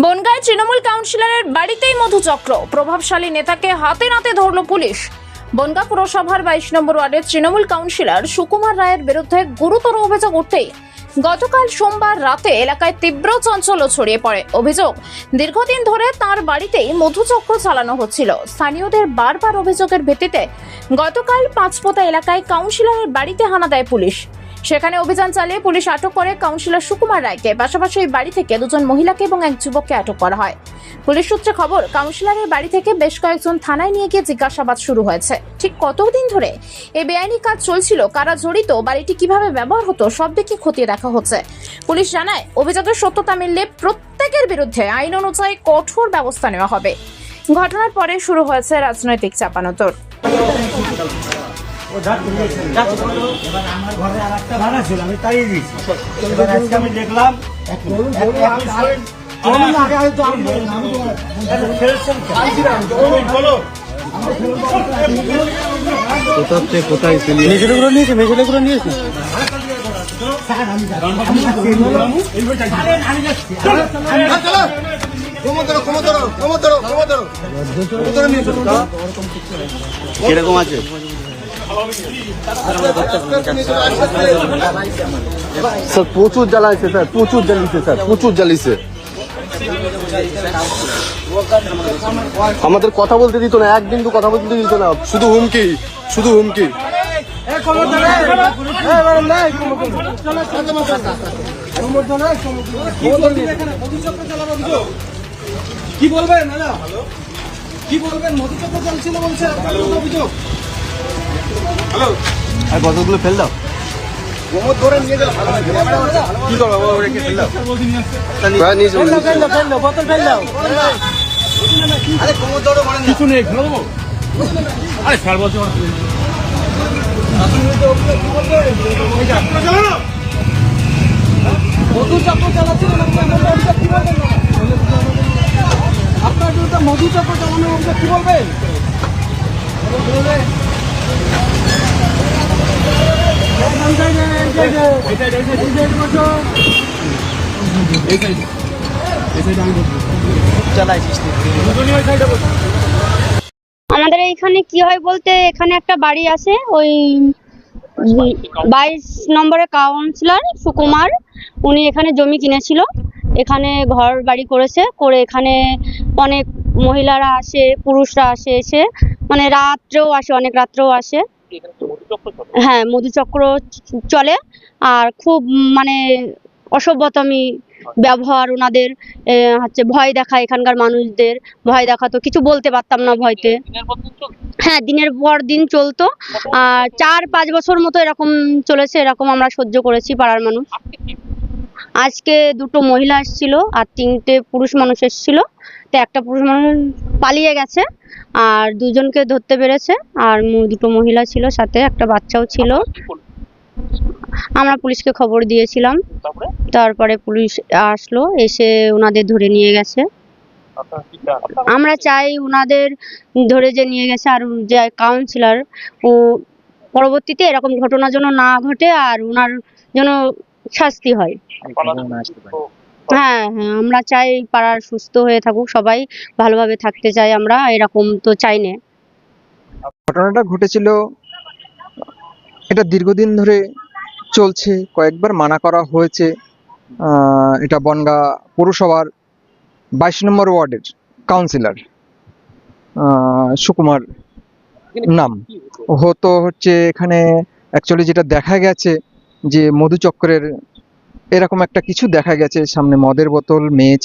বনগাঁয় তৃণমূল কাউন্সিলরের বাড়িতেই মধুচক্র, প্রভাবশালী নেতাকে হাতে নাতে ধরল পুলিশ। বনগাঁ পুরসভার 22 নম্বর ওয়ার্ডের তৃণমূল কাউন্সিলর সুকুমার রায়ের বিরুদ্ধে গুরুতর অভিযোগ উঠতেই গতকাল সোমবার রাতে এলাকায় তীব্র চাঞ্চল্য ছড়িয়ে পড়ে। অভিযোগ, দীর্ঘদিন ধরে তার বাড়িতেই মধুচক্র চালানো হচ্ছিল। স্থানীয়দের বারবার অভিযোগের ভিত্তিতে গতকাল পাঁচপোতা এলাকায় কাউন্সিলরের বাড়িতে হানা দেয় পুলিশ। সেখানে অভিযান চালিয়ে পুলিশ আটক করে কাউন্সিলর সুকুমার রায়কে, পাশাপাশি ওই বাড়ি থেকে দুজন মহিলাকে এবং এক যুবককে আটক করা হয়। পুলিশ সূত্রে খবর, কাউন্সিলরের বাড়ি থেকে বেশ কয়েকজন থানায় নিয়ে গিয়ে জিজ্ঞাসাবাদ শুরু হয়েছে। ঠিক কতদিন ধরে এই বেআইনি কাজ চলছিল, কারা জড়িত, বাড়িটি কিভাবে ব্যবহার হতো, সব দিকে খতিয়ে দেখা হচ্ছে। পুলিশ জানায়, অভিযোগের সত্যতা মিললে প্রত্যেকের বিরুদ্ধে আইন অনুযায়ী কঠোর ব্যবস্থা নেওয়া হবে। ঘটনার পরে শুরু হয়েছে রাজনৈতিক চাপানোতর। আমার ঘরে আর একটা ভাড়া ছিল, আমি তাড়িয়ে দিয়েছি। এবার আজকে আমি দেখলাম কোথায় মেঝেগুলো নিয়েছে, মেঝেগুলো নিয়েছে। কিরকম আছে? স্যার প্রচুর জ্বালাইছে, স্যার প্রচুর জ্বালিয়েছে, স্যার প্রচুর জ্বালিয়েছে। আমাদের কথা বলতে দিত না, এক বিন্দু কথা বলতে দিত না, শুধু হুমকি, শুধু হুমকি। কি বলবেন দাদা, কি বলবেন? মধুচক্র চলছিল বলছে অভিযোগ। আর বোতলগুলো ফেল দাও। কি করবো, ফেল দাও। বোতল ফেল দাও। কিছু নেই, ফেলে দেবো। আরে 4 বছর মধুচক্র চালাচ্ছিল, কি বলবেন? আপনার বিরুদ্ধে মধুচক্র চালানোর অভিযোগ কি বলবেন? আমাদের এইখানে কি হয় বলতে, এখানে একটা বাড়ি আছে, ওই 22 নম্বরের কাউন্সিলর সুকুমার, উনি এখানে জমি কিনেছিল, এখানে ঘর বাড়ি করেছে, করে এখানে অনেক মহিলারা আসে, পুরুষরা আসে, এসে মানে রাত্রেও আসে, অনেক রাত্রেও আসে। হ্যাঁ, মধুচক্র চলে। আর খুব মানে অসভ্যতামি ব্যবহার ওনাদের, হচ্ছে ভয় দেখায়, এখানকার মানুষদের ভয় দেখাতো, কিছু বলতে পারতাম না ভয়তে। হ্যাঁ, দিনের পর দিন চলতো। আর 4-5 বছর মতো এরকম চলেছে, এরকম আমরা সহ্য করেছি পাড়ার মানুষ। আজকে 2টো মহিলা এসেছিল আর 3টে পুরুষ মানুষ এসেছিল। তো একটা পুরুষ মানুষ পালিয়ে গেছে আর 2জনকে ধরতে পেরেছে, আর 2টো মহিলা ছিল, সাথে একটা বাচ্চাও ছিল। আমরা পুলিশকে খবর দিয়েছিলাম, তারপরে পুলিশ আসলো, এসে ওনাদের ধরে নিয়ে গেছে। আমরা চাই ওনাদের ধরে যে নিয়ে গেছে, আর যে কাউন্সিলর, ও পরবর্তীতে এরকম ঘটনা যেন না ঘটে, আর ওনার যেন শাস্তি হয়। হ্যাঁ হ্যাঁ, আমরা চাই পাড়ার সুস্থ হয়ে থাকুক, সবাই ভালোভাবে থাকতে চাই, আমরা এরকম তো চাই না। ঘটনাটা ঘটেছিল, এটা দীর্ঘদিন ধরে চলছে, কয়েকবার মানা করা হয়েছে। এটা বনগাঁ পৌরসভার 22 নম্বর ওয়ার্ডের কাউন্সিলর সুকুমার নাম হচ্ছে। এখানে অ্যাকচুয়ালি যেটা দেখা গেছে যে মধুচক্রের এরকম একটা কিছু দেখা গেছে, সামনে মদের বোতল, মেয়ে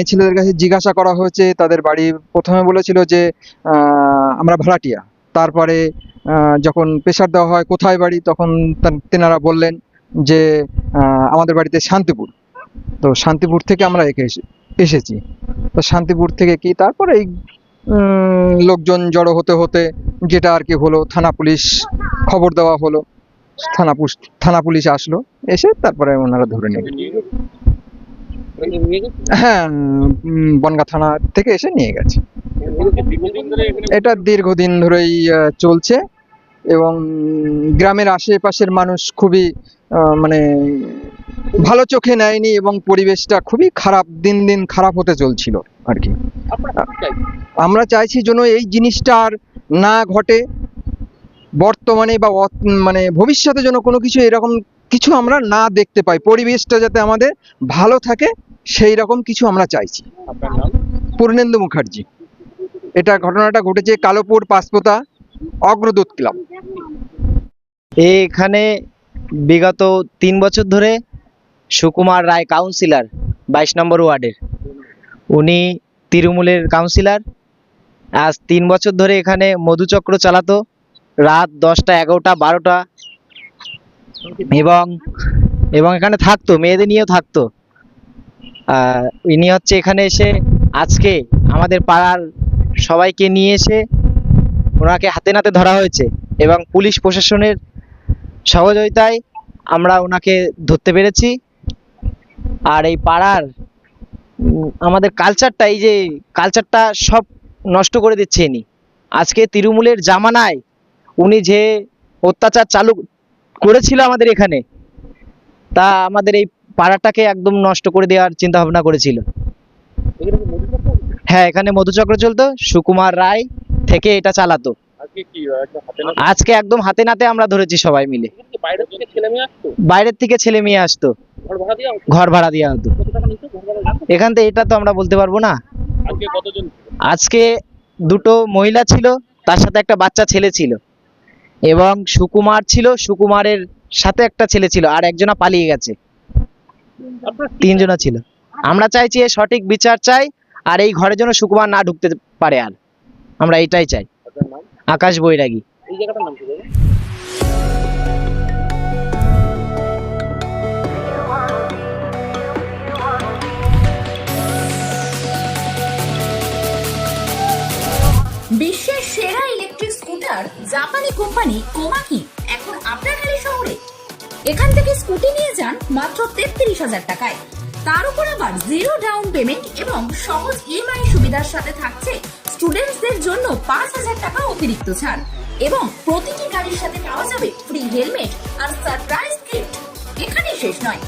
ছেলেদের কাছে জিজ্ঞাসা করা হয়েছে। তাদের বাড়ি প্রথমে বলেছিল যে আমরা ভাড়াটিয়া, তারপরে যখন প্রেশার দেওয়া হয় কোথায় বাড়ি, তখন তেনারা বললেন যে আমাদের বাড়িতে শান্তিপুর। তো শান্তিপুর থেকে আমরা এসেছি। তো শান্তিপুর থেকে কি তারপরে এই লোকজন জড়ো হতে হতে যেটা আর কি হলো, থানা পুলিশ খবর দেওয়া হলো, থানা পুলিশ আসলো, এসে তারপরে ওনারা ধরে নিল। হ্যাঁ, বনগাঁ থানা থেকে এসে নিয়ে গেছে। এটা দীর্ঘদিন ধরেই চলছে এবং গ্রামের আশেপাশের মানুষ খুবই মানে ভালো চোখে নেয়নি এবং পরিবেশটা খুবই খারাপ, দিন দিন খারাপ হতে চলছিল আর কি। আমরা চাইছি যেন এই জিনিসটা আর না ঘটে বর্তমানে বা মানে ভবিষ্যতে যেন কোনো কিছু এরকম কিছু আমরা না দেখতে পাই, পরিবেশটা যাতে আমাদের ভালো থাকে সেই রকম কিছু আমরা চাইছি। পূর্ণেন্দু মুখার্জি। এটা ঘটনাটা ঘটেছে কালোপুর পাঁচপোতা অগ্রদূত ক্লাব। এখানে বিগত 3 বছর ধরে সুকুমার রায় কাউন্সিলর 22 নম্বর ওয়ার্ডের, উনি তৃণমূলের কাউন্সিলর। আজ 3 বছর ধরে এখানে মধুচক্র চালাতো রাত 10টা 11টা 12টা, এবং এখানে থাকতো, মেয়েদের নিয়েও থাকতো। ইনি হচ্ছে এখানে এসে আজকে আমাদের পাড়ার সবাইকে নিয়ে এসে ওনাকে হাতে নাতে ধরা হয়েছে এবং পুলিশ প্রশাসনের সহযোগিতায় আমরা ওনাকে ধরতে পেরেছি। আর এই পাড়ার আমাদের কালচারটা, এই যে কালচারটা সব নষ্ট করে দিচ্ছে ইনি। আজকে তৃণমূলের জামানায় উনি যে অত্যাচার চালু করেছিল আমাদের এখানে, তা আমাদের এই পাড়াটাকে একদম নষ্ট করে দেওয়ার চিন্তা ভাবনা করেছিল। হ্যাঁ, এখানে মধুচক্র চলতো, সুকুমার রায় থেকে এটা চালাতো। আজকে একদম হাতে নাতে আমরা ধরেছি সবাই মিলে। বাইরের থেকে ছেলে মেয়ে আসতো, ঘর ভাড়া দেওয়া হতো। এখান থেকে এটা তো আমরা বলতে পারবো না। আজকে 2টো মহিলা ছিল, তার সাথে একটা বাচ্চা ছেলে ছিল, এবং সুকুমার ছিল, সুকুমারের সাথে একটা ছেলে ছিল, আর একজনা পালিয়ে গেছে। 3 জনা ছিল। আমরা চাইছি এর সঠিক বিচার চাই, আর এই ঘরের জন্য সুকুমার না ঢুকতে পারে। আর আমরা এটাই চাই। আকাশ বৈরাগী। বিশ্বের সেরা ইলেকট্রিক স্কুটার জাপানি কোম্পানি কোমাকি এখন আপনার হালি শহরে। এখান থেকে স্কুটি নিয়ে যান মাত্র 33,000 টাকায়। তার উপর আবার 0 ডাউন পেমেন্ট এবং সহজ ইএমআই সুবিধার সাথে থাকছে স্টুডেন্টসদের জন্য 5,000 টাকা অতিরিক্ত ছাড়, এবং প্রতিটি গাড়ির সাথে পাওয়া যাবে ফ্রি হেলমেট আর সারপ্রাইজ গিফট। এখানেই শেষ নয়,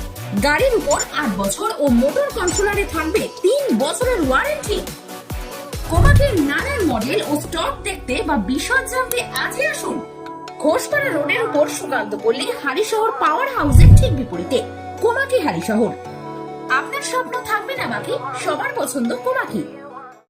গাড়ির উপর 8 বছর ও মোটর কন্ট্রোলারে থাকবে 3 বছরের ওয়ারেন্টি। কোমাকির নানান মডেল ও স্টক দেখতে বা বিশদ জানতে আজই আসুন। ঘোষপাড়া রোডের উপর সুকান্ত পল্লী হালিশহর পাওয়ার হাউসের ঠিক বিপরীতে কোমাকি হালিশহর। আপনার স্বপ্ন থাকবে না বাকি, সবার পছন্দ কোমাকি।